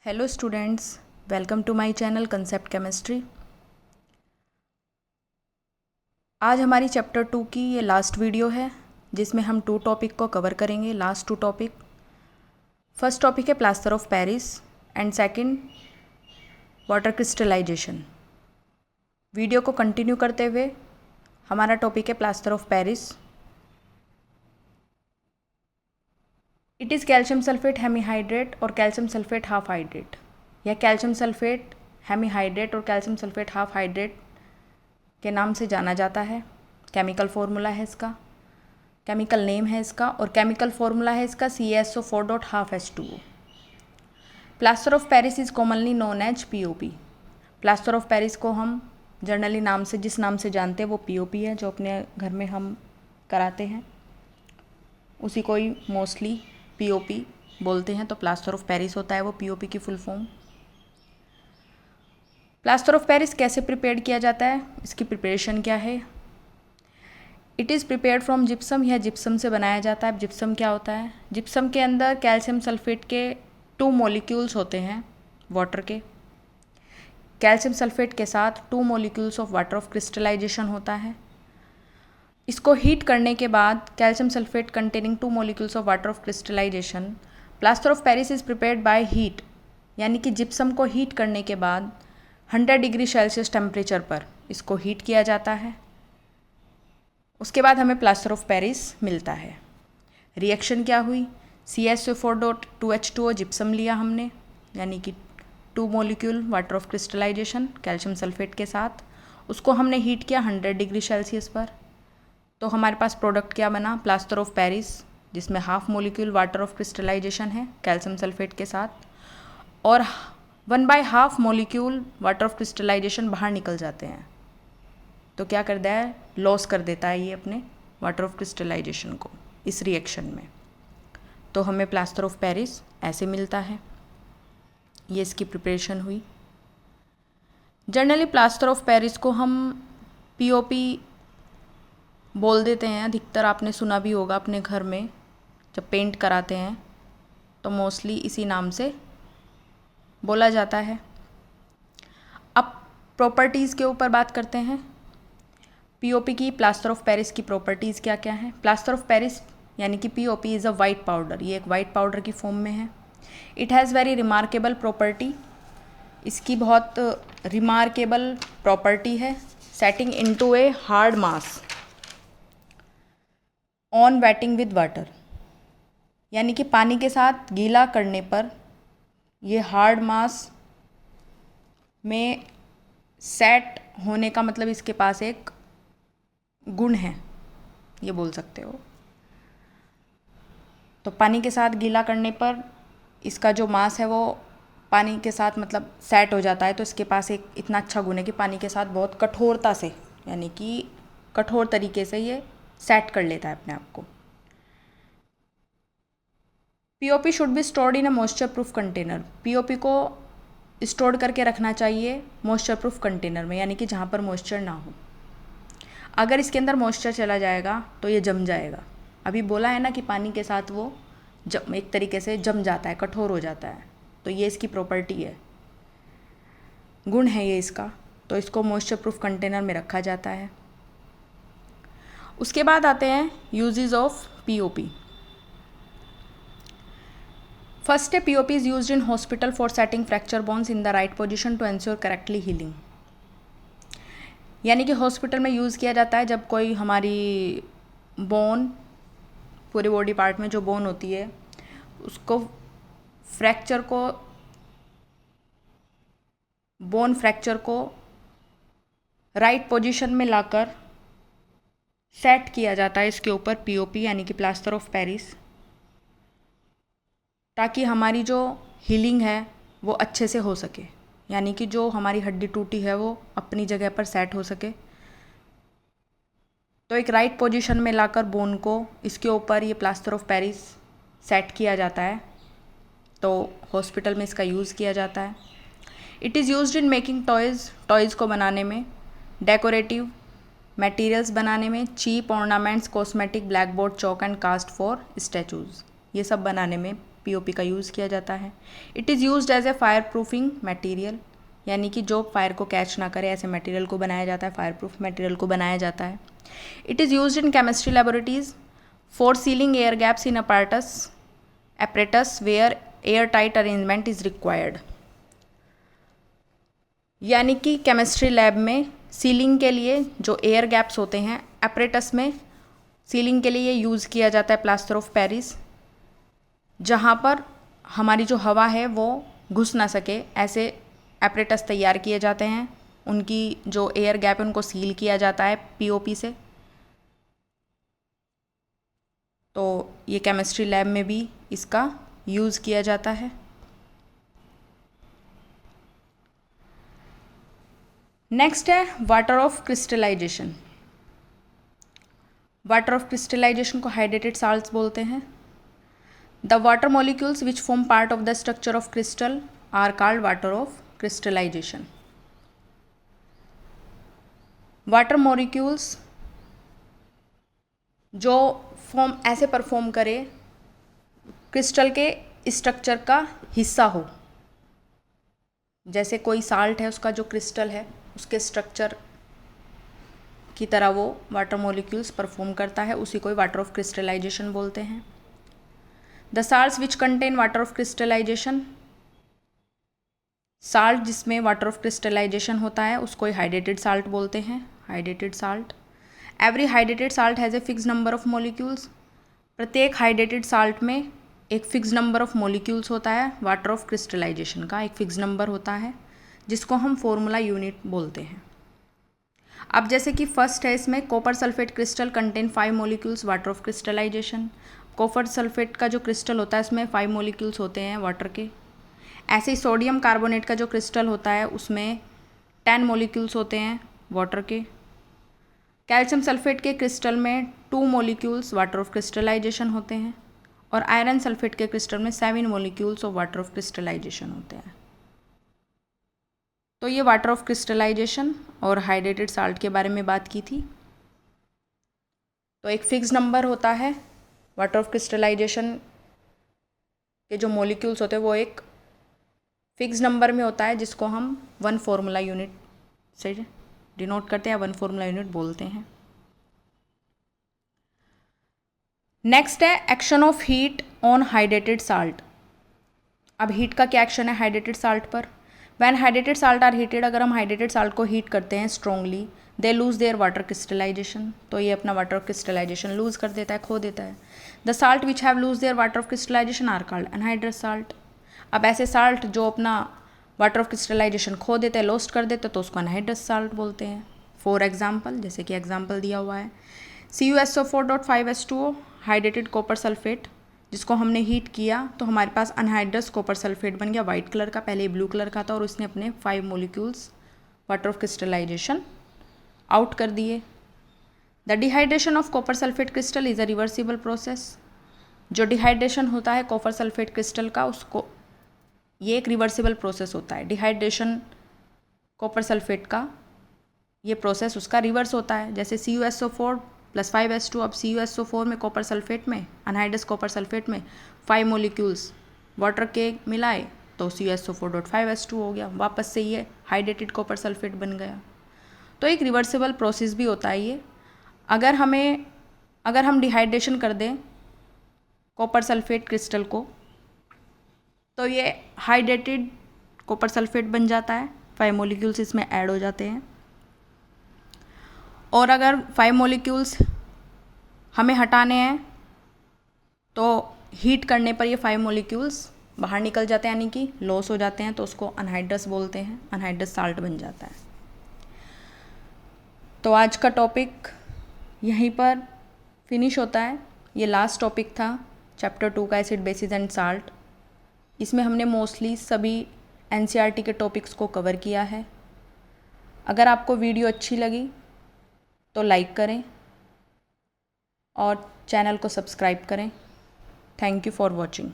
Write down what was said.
Hello students, welcome to my channel concept chemistry. आज हमारी chapter 2 की ये लास्ट वीडियो है जिसमें हम 2 टॉपिक को कवर करेंगे। लास्ट 2 टॉपिक, फर्स्ट टॉपिक है plaster of Paris and second water crystallisation. Video को कंटिन्यू करते हुए हमारा टॉपिक है plaster of Paris. It is calcium sulphate hemihydrate और कैल्शियम सल्फेट हाफ हाइड्रेट, या कैल्शियम सल्फेट हेमीहाइड्रेट और कैल्शियम सल्फेट हाफ हाइड्रेट के नाम से जाना जाता है। केमिकल फार्मूला है इसका, केमिकल नेम है इसका, और केमिकल फार्मूला है इसका CaSO4.12H2O। Plaster of Paris is commonly known as POP। Plaster of Paris को हम जनरली नाम से जिस नाम से जानते हैं वो POP है, जो अपने घर में हम कराते हैं उसी को ही मोस्टली POP बोलते हैं। तो प्लास्टर ऑफ पेरिस होता है वो POP की full form. Plaster of Paris कैसे प्रिपेयर किया जाता है, इसकी प्रिपरेशन क्या है? It is prepared from gypsum, या जिप्सम से बनाया जाता है। जिप्सम क्या होता है? जिप्सम के अंदर कैल्शियम सल्फेट के 2 मॉलिक्यूल्स होते हैं वाटर के। कैल्शियम सल्फेट के साथ 2 molecules of water of crystallisation होता है। इसको हीट करने के बाद calcium sulphate containing 2 molecules of water of crystallisation, plaster of Paris is prepared by heat, यानी कि जिप्सम को हीट करने के बाद 100 डिग्री सेल्सियस टेम्परेचर पर इसको हीट किया जाता है। उसके बाद हमें प्लास्टर ऑफ पेरिस मिलता है। रिएक्शन क्या हुई? CaSO4.2H2O जिप्सम लिया हमने, यानी कि 2 molecule water of crystallisation calcium sulphate के साथ, उसको हमने हीट किया 100 डिग्री सेल्सियस पर। तो हमारे पास प्रोडक्ट क्या बना? प्लास्टर ऑफ पेरिस, जिसमें half molecule water of crystallisation है कैल्शियम सल्फेट के साथ, और 1/2 मॉलिक्यूल वाटर ऑफ क्रिस्टलाइजेशन बाहर निकल जाते हैं। तो क्या कर देता है? लॉस कर देता है ये अपने वाटर ऑफ क्रिस्टलाइजेशन को इस रिएक्शन में। तो हमें प्लास्टर ऑफ पेरिस ऐसे मिलता है। ये इसकी प्रिपरेशन हुई। जनरली प्लास्टर ऑफ पेरिस को हम POP बोल देते हैं। अधिकतर आपने सुना भी होगा अपने घर में जब पेंट कराते हैं तो मोस्टली इसी नाम से बोला जाता है। अब प्रॉपर्टीज़ के ऊपर बात करते हैं। POP की, प्लास्टर ऑफ पेरिस की प्रॉपर्टीज़ क्या क्या हैं? प्लास्टर ऑफ पेरिस यानी कि POP is a white powder, ये एक वाइट पाउडर की फॉर्म में है। It has very remarkable property, इसकी बहुत रिमार्केबल प्रॉपर्टी है। Setting into a hard mass on waiting with water, यानी कि पानी के साथ गीला करने पर ये हार्ड मास में सेट होने का मतलब इसके पास एक गुण है, ये बोल सकते हो। तो पानी के साथ गीला करने पर इसका जो मास है वो पानी के साथ मतलब सेट हो जाता है। तो इसके पास एक इतना अच्छा गुण है कि पानी के साथ बहुत कठोरता से, यानी कि कठोर तरीके से ये सेट कर लेता है अपने आप को। POP should be stored in a moisture proof container. POP को स्टोर करके रखना चाहिए मॉइस्चर प्रूफ कंटेनर में, यानी कि जहाँ पर मॉइस्चर ना हो। अगर इसके अंदर मॉइस्चर चला जाएगा तो ये जम जाएगा। अभी बोला है ना कि पानी के साथ वो एक तरीके से जम जाता है, कठोर हो जाता है। तो ये इसकी प्रॉपर्टी है, गुण है ये इसका। तो इसको मॉइस्चर प्रूफ कंटेनर में रखा जाता है। उसके बाद आते हैं यूजेस ऑफ POP। फर्स्ट है POP is used in hospital for setting fracture bones in the right position to ensure correctly healing, यानी कि हॉस्पिटल में यूज़ किया जाता है जब कोई हमारी बोन, पूरे बॉडी पार्ट में जो बोन होती है उसको फ्रैक्चर को, बोन फ्रैक्चर को राइट पोजीशन में लाकर सेट किया जाता है इसके ऊपर POP यानी कि प्लास्टर ऑफ पेरिस, ताकि हमारी जो हीलिंग है वो अच्छे से हो सके, यानी कि जो हमारी हड्डी टूटी है वो अपनी जगह पर सेट हो सके। तो एक राइट पोजीशन में लाकर बोन को इसके ऊपर ये प्लास्टर ऑफ पेरिस सेट किया जाता है। तो हॉस्पिटल में इसका यूज़ किया जाता है। It is used in making toys, toys को बनाने में, डेकोरेटिव मटेरियल्स बनाने में, cheap ornaments, cosmetic, black board, chalk and cast for statues, ये सब बनाने में पीओपी का यूज़ किया जाता है। It is used as a fire proofing material, यानी कि जो फायर को कैच ना करे ऐसे मटेरियल को बनाया जाता है, फायर प्रूफ मटेरियल को बनाया जाता है। It is used in chemistry laboratories for ceiling air gaps in apparatus where airtight arrangement is required, यानी कि केमिस्ट्री लैब में सीलिंग के लिए जो एयर गैप्स होते हैं एपरेटस में सीलिंग के लिए यूज़ किया जाता है प्लास्टर ऑफ पेरिस, जहाँ पर हमारी जो हवा है वो घुस ना सके ऐसे एपरेटस तैयार किए जाते हैं। उनकी जो एयर गैप है उनको सील किया जाता है पीओपी से। तो ये केमिस्ट्री लैब में भी इसका यूज़ किया जाता है। नेक्स्ट है water of crystallisation. Water of crystallisation को हाइड्रेटेड साल्ट्स बोलते हैं। The water molecules which form part of the structure of crystal are called water of crystallisation. Water molecules जो फॉर्म ऐसे परफॉर्म करे क्रिस्टल के स्ट्रक्चर का हिस्सा हो, जैसे कोई साल्ट है उसका जो क्रिस्टल है उसके स्ट्रक्चर की तरह वो वाटर मॉलिक्यूल्स परफॉर्म करता है, उसी को वाटर ऑफ क्रिस्टलाइजेशन बोलते हैं। The salts which contain water of crystallisation, salt जिसमें वाटर ऑफ क्रिस्टलाइजेशन होता है उसको हाइड्रेटेड साल्ट बोलते हैं, hydrated salt. Every hydrated salt has a fix number of molecules, प्रत्येक हाइड्रेटेड साल्ट में एक फिक्स नंबर ऑफ मॉलिक्यूल्स होता है। वाटर ऑफ क्रिस्टलाइजेशन का एक फिक्स नंबर होता है जिसको हम फॉर्मूला यूनिट बोलते हैं। अब जैसे कि फर्स्ट है इसमें copper sulphate crystal contain 5 molecules water of crystallisation. Copper sulphate का जो क्रिस्टल होता है उसमें 5 मॉलिक्यूल्स होते हैं वाटर के। ऐसे ही सोडियम कार्बोनेट का जो क्रिस्टल होता है उसमें 10 मॉलिक्यूल्स होते हैं वाटर के। कैल्शियम सल्फेट के क्रिस्टल में 2 मॉलिक्यूल्स वाटर ऑफ क्रिस्टलाइजेशन होते हैं और आयरन सल्फेट के क्रिस्टल में 7 molecules of water of crystallisation होते हैं। तो ये वाटर ऑफ क्रिस्टलाइजेशन और हाइड्रेटेड साल्ट के बारे में बात की थी। तो एक फिक्स नंबर होता है वाटर ऑफ क्रिस्टलाइजेशन के जो मॉलिक्यूल्स होते हैं वो एक फिक्स नंबर में होता है जिसको हम 1 फॉर्मूला यूनिट से डिनोट करते हैं, 1 फॉर्मूला यूनिट बोलते हैं। नेक्स्ट है action of heat on hydrated salt. अब हीट का क्या एक्शन है हाइड्रेटेड साल्ट पर। When hydrated salt are heated, अगर हम हाइड्रेटेड साल्ट को हीट करते हैं strongly, they lose their water crystallisation, तो ये अपना वाटर ऑफ क्रिस्टलाइजेशन लूज कर देता है, खो देता है। The salt which have lose their water of crystallisation are called anhydrous salt. अब ऐसे साल्ट जो अपना वाटर ऑफ क्रिस्टलाइजेशन खो देते हैं, लॉस्ट कर देते हैं, तो उसको अनहाइड्रस साल्ट बोलते हैं। फॉर एग्जाम्पल, जैसे कि एग्जाम्पल दिया हुआ है CuSO4.5H2O हाइड्रेटेड कॉपर सल्फेट, जिसको हमने हीट किया तो हमारे पास अनहाइड्रस कॉपर सल्फेट बन गया वाइट कलर का, पहले ब्लू कलर का था और उसने अपने 5 molecules water of crystallisation out कर दिए। The dehydration of copper sulphate crystal is a reversible process. जो डिहाइड्रेशन होता है कॉपर सल्फेट क्रिस्टल का, उसको ये एक रिवर्सिबल प्रोसेस होता है। डिहाइड्रेशन कॉपर सल्फेट का ये प्रोसेस उसका रिवर्स होता है। जैसे CuSO4+5H2, अब CuSO4 में कॉपर सल्फेट में अनहाइड्रस कॉपर सल्फेट में 5 मॉलिक्यूल्स वाटर के मिलाए तो CuSO4.5H2 हो गया, वापस से ये हाइड्रेटेड कॉपर सल्फेट बन गया। तो एक रिवर्सिबल प्रोसेस भी होता है ये। अगर हम डिहाइड्रेशन कर दें कॉपर सल्फेट क्रिस्टल को तो ये हाइड्रेटेड कॉपर सल्फेट बन जाता है, 5 मॉलिक्यूल्स इसमें ऐड हो जाते हैं। और अगर 5 मॉलिक्यूल्स हमें हटाने हैं तो हीट करने पर ये 5 मॉलिक्यूल्स बाहर निकल जाते हैं, यानी कि लॉस हो जाते हैं, तो उसको अनहाइड्रस बोलते हैं, अनहाइड्रस साल्ट बन जाता है। तो आज का टॉपिक यहीं पर फिनिश होता है। ये लास्ट टॉपिक था चैप्टर 2 का एसिड बेसिस एंड साल्ट। इसमें हमने मोस्टली सभी NCERT के टॉपिक्स को कवर किया है। अगर आपको वीडियो अच्छी लगी तो लाइक करें और चैनल को सब्सक्राइब करें। Thank you for watching.